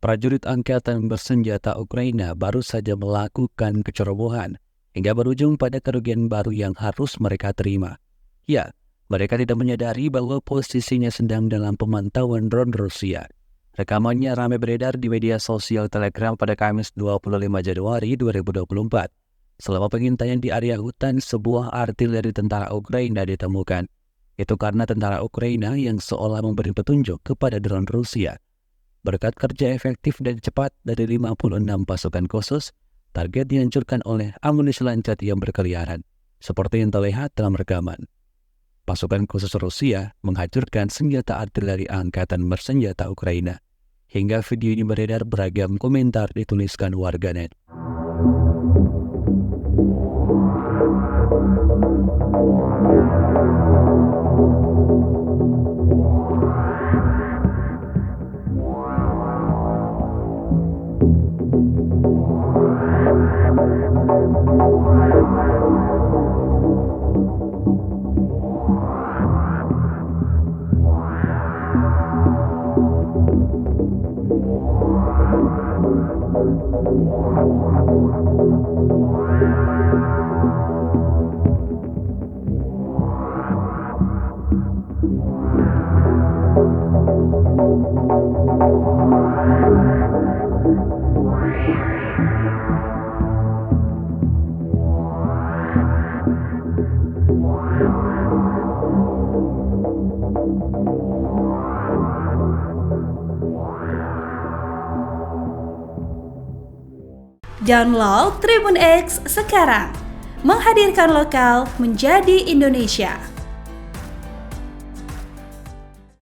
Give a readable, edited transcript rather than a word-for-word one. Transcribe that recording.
prajurit angkatan bersenjata Ukraina baru saja melakukan kecerobohan hingga berujung pada kerugian baru yang harus mereka terima. Ya, mereka tidak menyadari bahwa posisinya sedang dalam pemantauan drone Rusia. Rekamannya ramai beredar di media sosial Telegram pada Kamis 25 Januari 2024. Selama pengintaian di area hutan, sebuah artileri tentara Ukraina ditemukan. Itu karena tentara Ukraina yang seolah memberi petunjuk kepada drone Rusia. Berkat kerja efektif dan cepat dari 56 pasukan khusus, target dihancurkan oleh amunisi lancat yang berkeliaran, seperti yang terlihat dalam rekaman. Pasukan khusus Rusia menghancurkan senjata artileri angkatan bersenjata Ukraina. Hingga video ini beredar, beragam komentar dituliskan warganet. Download Tribun X sekarang, menghadirkan lokal menjadi Indonesia.